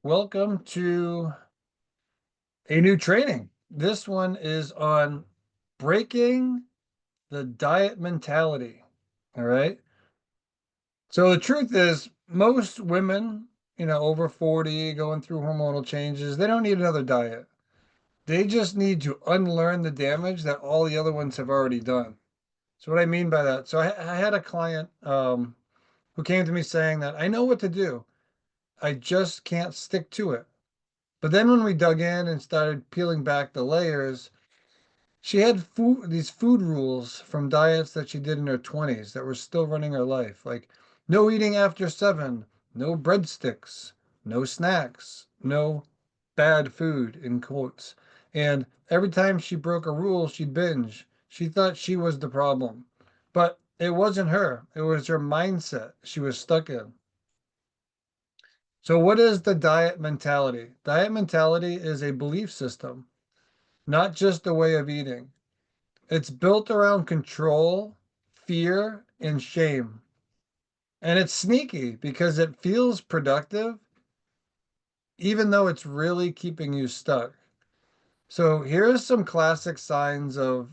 Welcome to a new training. This one is on breaking the diet mentality. All right. So the truth is, most women, over 40, going through hormonal changes, they don't need another diet. They just need to unlearn the damage that all the other ones have already done. So what I mean by that, so I had a client who came to me saying that I know what to do. I just can't stick to it. But then when we dug in and started peeling back the layers, she had these food rules from diets that she did in her 20s that were still running her life, like no eating after 7, no breadsticks, no snacks, no bad food in quotes. And every time she broke a rule, she'd binge. She thought she was the problem. But it wasn't her. It was her mindset she was stuck in. So what is the diet mentality? Diet mentality is a belief system, not just a way of eating. It's built around control, fear, and shame. And it's sneaky because it feels productive, even though it's really keeping you stuck. So here are some classic signs of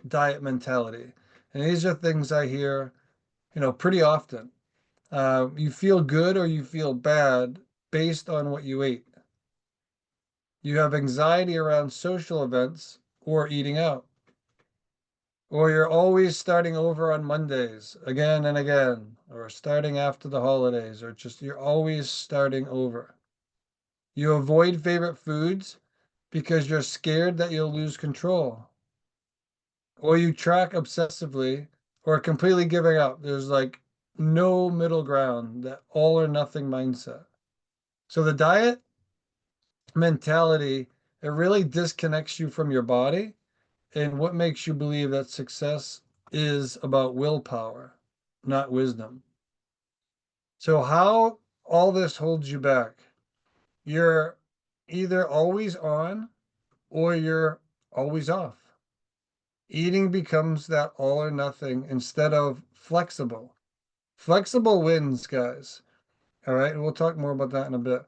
diet mentality. And these are things I hear, pretty often. You feel good or you feel bad based on what you ate. You have anxiety around social events or eating out. Or you're always starting over on Mondays again and again, or starting after the holidays, or just you're always starting over. You avoid favorite foods because you're scared that you'll lose control. Or you track obsessively or completely giving up. There's like no middle ground, that all or nothing mindset. So the diet mentality, it really disconnects you from your body and what makes you believe that success is about willpower, not wisdom. So, how all this holds you back? You're either always on or you're always off. Eating becomes that all or nothing instead of flexible. Flexible wins, guys. All right. And we'll talk more about that in a bit.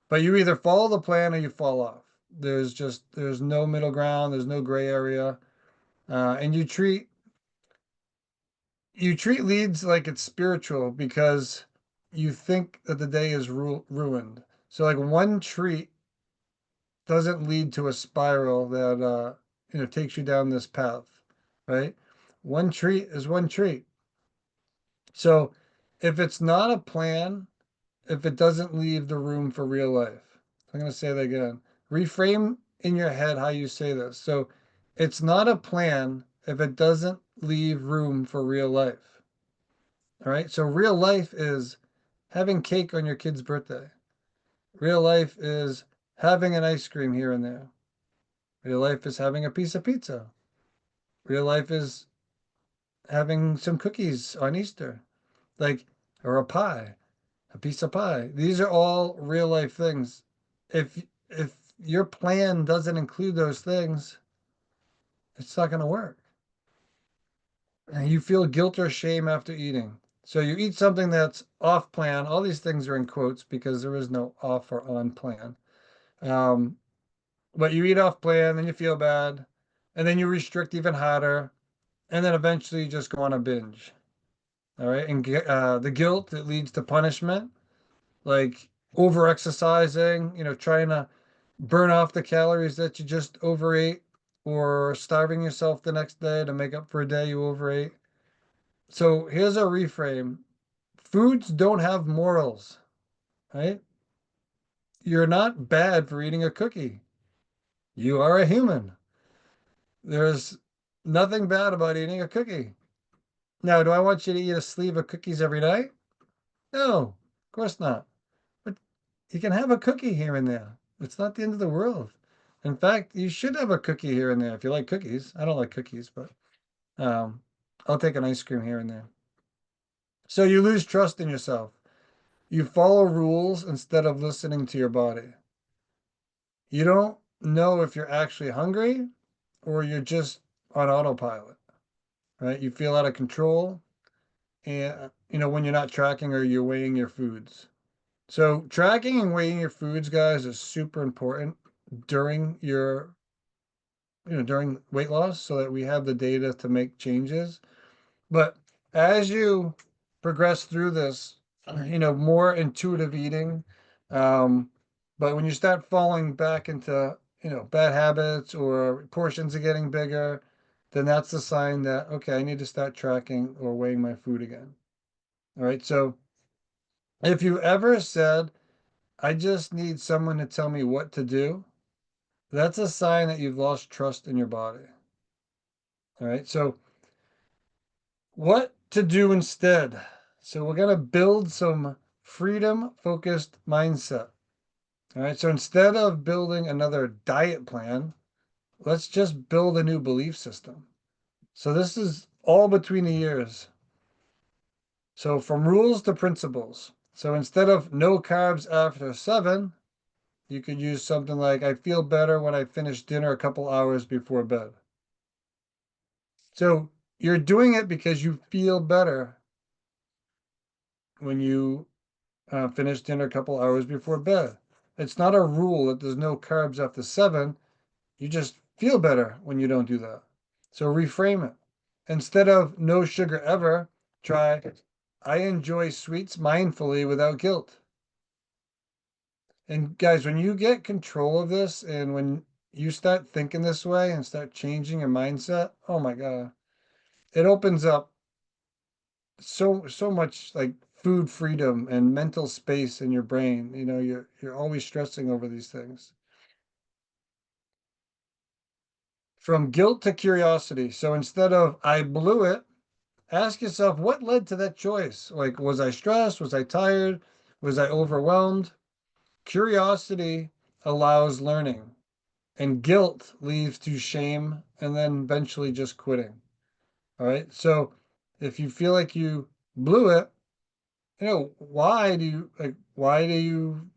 But you either follow the plan or you fall off. There's no middle ground, there's no gray area. And you treat leads like it's spiritual because you think that the day is ruined. So like one treat doesn't lead to a spiral that takes you down this path, right? One treat is one treat. So if it's not a plan, if it doesn't leave the room for real life, I'm going to say that again. Reframe in your head how you say this. So it's not a plan if it doesn't leave room for real life. All right. So real life is having cake on your kid's birthday. Real life is having an ice cream here and there. Real life is having a piece of pizza. Real life is having some cookies on Easter, like, or a piece of pie. These are all real life things. If your plan doesn't include those things, it's not going to work. And you feel guilt or shame after eating. So you eat something that's off plan. All these things are in quotes because there is no off or on plan. Um, but you eat off plan, then you feel bad, and then you restrict even harder, and then eventually you just go on a binge. All right, and the guilt that leads to punishment, like over exercising, trying to burn off the calories that you just overate, or starving yourself the next day to make up for a day you overate. So here's a reframe. Foods don't have morals, right? You're not bad for eating a cookie. You are a human. There's nothing bad about eating a cookie. Now, do I want you to eat a sleeve of cookies every night? No, of course not. But you can have a cookie here and there. It's not the end of the world. In fact, you should have a cookie here and there if you like cookies. I don't like cookies, but um, I'll take an ice cream here and there. So you lose trust in yourself. You follow rules instead of listening to your body. You don't know if you're actually hungry or you're just on autopilot, right? You feel out of control and when you're not tracking or you're weighing your foods. So tracking and weighing your foods, guys, is super important during your, during weight loss so that we have the data to make changes. But as you progress through this, more intuitive eating, um, but when you start falling back into, bad habits or portions are getting bigger, then that's the sign that, okay, I need to start tracking or weighing my food again. All right. So if you ever said, I just need someone to tell me what to do, that's a sign that you've lost trust in your body. All right. So what to do instead? So we're going to build some freedom focused mindset. All right. So instead of building another diet plan, let's just build a new belief system. So this is all between the years. So from rules to principles. So instead of no carbs after 7, you could use something like, I feel better when I finish dinner a couple hours before bed. So you're doing it because you feel better when you finish dinner a couple hours before bed. It's not a rule that there's no carbs after 7. You just feel better when you don't do that. So reframe it. Instead of no sugar ever, try, I enjoy sweets mindfully without guilt. And guys, when you get control of this and when you start thinking this way and start changing your mindset, oh my God, it opens up so much like food freedom and mental space in your brain. You're always stressing over these things. From guilt to curiosity. So instead of I blew it, ask yourself what led to that choice? Like, was I stressed? Was I tired? Was I overwhelmed? Curiosity allows learning, and guilt leads to shame and then eventually just quitting. All right. So if you feel like you blew it, why do you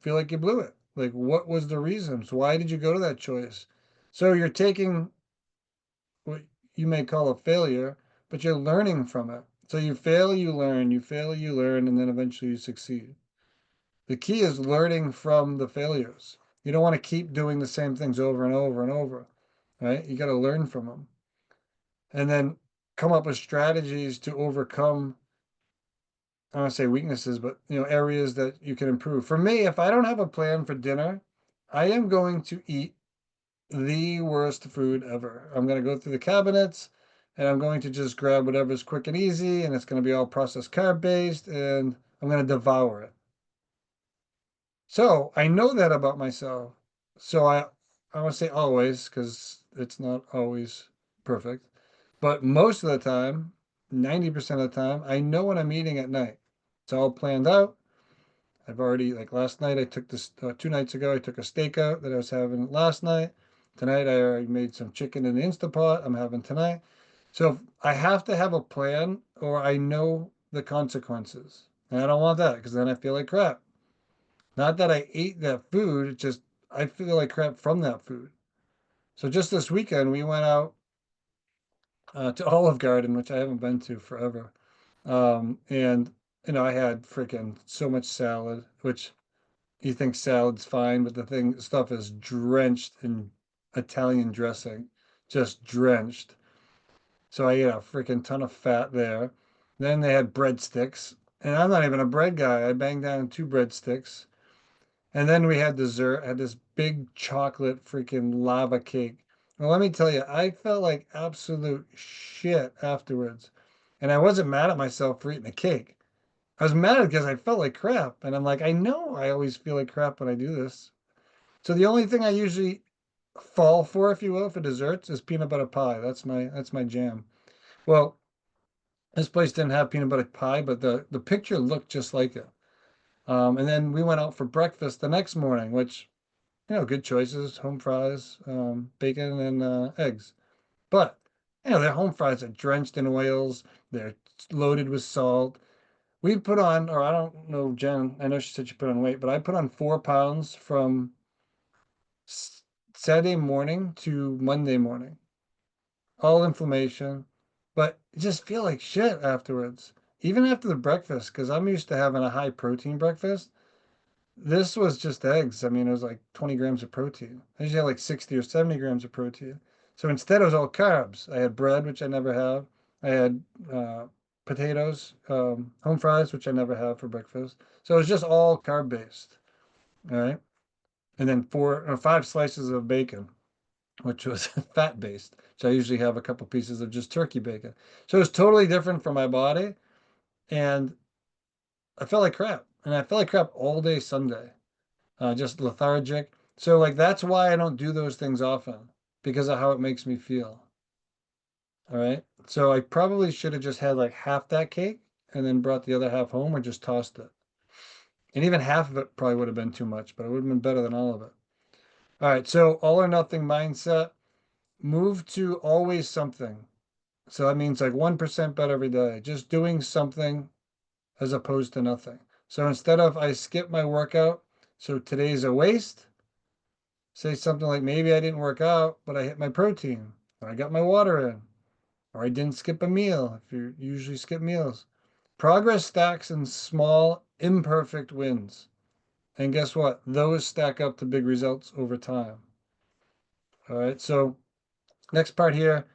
feel like you blew it? Like, what was the reasons? Why did you go to that choice? So you're taking what you may call a failure, but you're learning from it. So you fail, you learn, you fail, you learn, and then eventually you succeed. The key is learning from the failures. You don't want to keep doing the same things over and over and over, right? You got to learn from them and then come up with strategies to overcome, I don't want to say weaknesses, but areas that you can improve. For me, if I don't have a plan for dinner, I am going to eat the worst food ever. I'm going to go through the cabinets and I'm going to just grab whatever's quick and easy, and it's going to be all processed carb based, and I'm going to devour it. So I know that about myself. So I want to say always, because it's not always perfect, but most of the time, 90% of the time, I know when I'm eating at night. It's all planned out. I've already, like last night, I took this, 2 nights ago, I took a steak out that I was having last night. Tonight, I already made some chicken in the Instapot I'm having tonight. So I have to have a plan or I know the consequences. And I don't want that because then I feel like crap. Not that I ate that food, it's just I feel like crap from that food. So just this weekend, we went out to Olive Garden, which I haven't been to forever. And, I had freaking so much salad, which you think salad's fine, but the stuff is drenched in Italian dressing, just drenched. So I ate a freaking ton of fat there. Then they had breadsticks, and I'm not even a bread guy. I banged down 2 breadsticks. And then we had dessert, had this big chocolate freaking lava cake. Well, let me tell you, I felt like absolute shit afterwards. And I wasn't mad at myself for eating the cake. I was mad because I felt like crap. And I'm like, I know I always feel like crap when I do this. So the only thing I usually fall for, if you will, for desserts is peanut butter pie. That's my jam. Well, this place didn't have peanut butter pie, but the picture looked just like it. And then we went out for breakfast the next morning, which, good choices, home fries, bacon and eggs. But, their home fries are drenched in oils. They're loaded with salt. We put on, or I don't know, Jen, I know she said she put on weight, but I put on 4 pounds from Saturday morning to Monday morning. All inflammation, but just feel like shit afterwards. Even after the breakfast, because I'm used to having a high protein breakfast. This was just eggs. I mean, it was like 20 grams of protein. I usually had like 60 or 70 grams of protein. So instead, it was all carbs. I had bread, which I never have. I had potatoes, home fries, which I never have for breakfast. So it was just all carb based. All right. And then 5 slices of bacon, which was fat based. So I usually have a couple pieces of just turkey bacon. So it was totally different for my body. And I felt like crap. And I felt like crap all day Sunday, just lethargic. So, like, that's why I don't do those things often because of how it makes me feel. All right. So, I probably should have just had like half that cake and then brought the other half home or just tossed it. And even half of it probably would have been too much, but it would have been better than all of it. All right. So, all or nothing mindset, move to always something. So, that means like 1% better every day, just doing something as opposed to nothing. So, instead of I skip my workout, so today's a waste, say something like maybe I didn't work out, but I hit my protein, or I got my water in, or I didn't skip a meal if you usually skip meals. Progress stacks in small, imperfect wins. And guess what? Those stack up to big results over time. All right. So, next part here,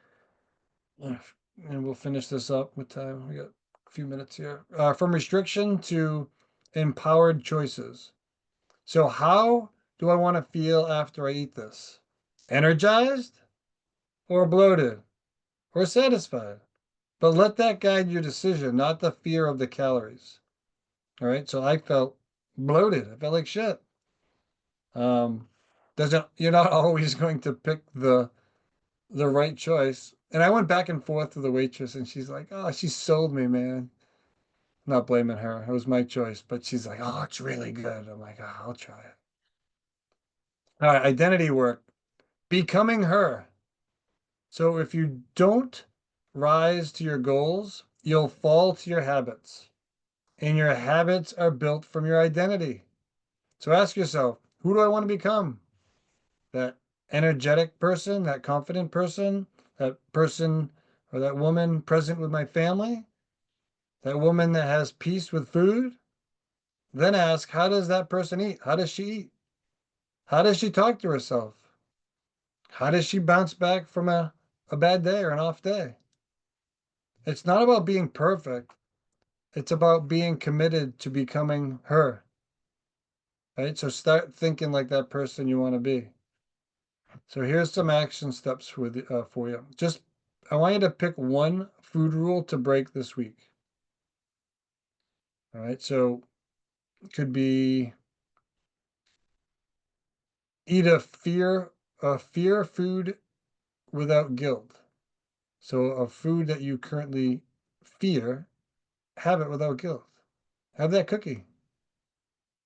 and we'll finish this up with time. We got a few minutes here. From restriction to empowered choices. So, how do I want to feel after I eat this? Energized or bloated or satisfied? But let that guide your decision, not the fear of the calories. All right. So I felt bloated. I felt like shit. Um, doesn't you're not always going to pick the right choice. And I went back and forth with the waitress, and she's like, "Oh, she sold me, man." Not blaming her. It was my choice, but she's like, "Oh, it's really good." I'm like, "Oh, I'll try it." All right, identity work. Becoming her. So if you don't rise to your goals, you'll fall to your habits. And your habits are built from your identity. So ask yourself, who do I want to become? That energetic person, that confident person, that person or that woman present with my family, that woman that has peace with food? Then ask, how does that person eat? How does she eat? How does she talk to herself? How does she bounce back from a bad day or an off day? It's not about being perfect. It's about being committed to becoming her, right? So start thinking like that person you want to be. So here's some action steps for you. Just, I want you to pick one food rule to break this week. All right. So it could be eat a fear food without guilt. So a food that you currently fear, have it without guilt. Have that cookie.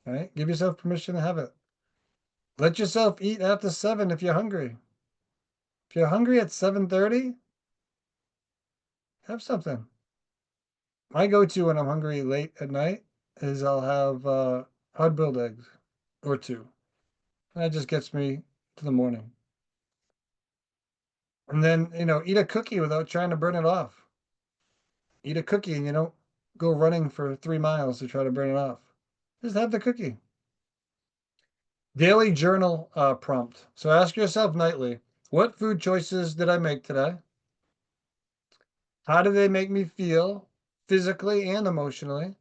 All right. Give yourself permission to have it. Let yourself eat after 7 if you're hungry. If you're hungry at 7:30, have something. My go-to when I'm hungry late at night is I'll have hard-boiled eggs or two. That just gets me to the morning. And then, eat a cookie without trying to burn it off. Eat a cookie and you don't go running for 3 miles to try to burn it off. Just have the cookie. Daily journal prompt. So ask yourself nightly, what food choices did I make today? How do they make me feel physically and emotionally?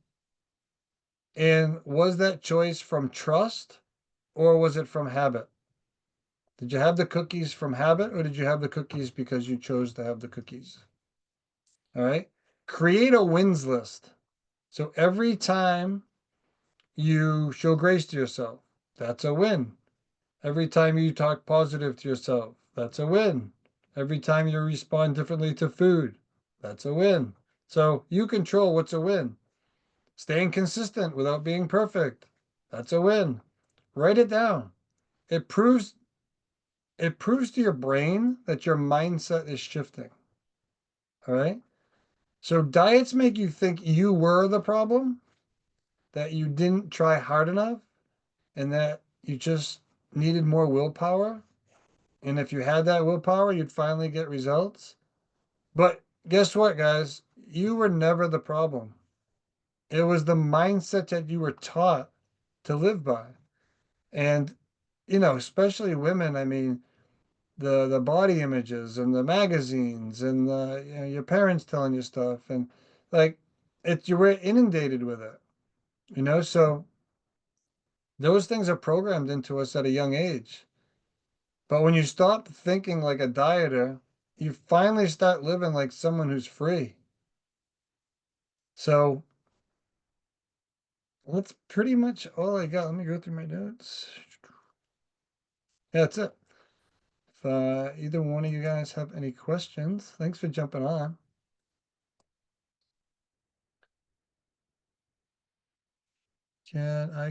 And was that choice from trust or was it from habit? Did you have the cookies from habit or did you have the cookies because you chose to have the cookies? All right. Create a wins list. So every time you show grace to yourself, that's a win. Every time you talk positive to yourself, that's a win. Every time you respond differently to food, that's a win. So you control what's a win. Staying consistent without being perfect, that's a win. Write it down. It proves it proves to your brain that your mindset is shifting. All right. So diets make you think you were the problem, that you didn't try hard enough, and that you just needed more willpower. And if you had that willpower, you'd finally get results. But guess what, guys? You were never the problem. It was the mindset that you were taught to live by. And, especially women, I mean, the body images and the magazines and your parents telling you stuff and like you were inundated with it, so those things are programmed into us at a young age. But when you stop thinking like a dieter, you finally start living like someone who's free. So that's pretty much all I got. Let me go through my notes. Yeah, that's it. If either one of you guys have any questions, thanks for jumping on. Can I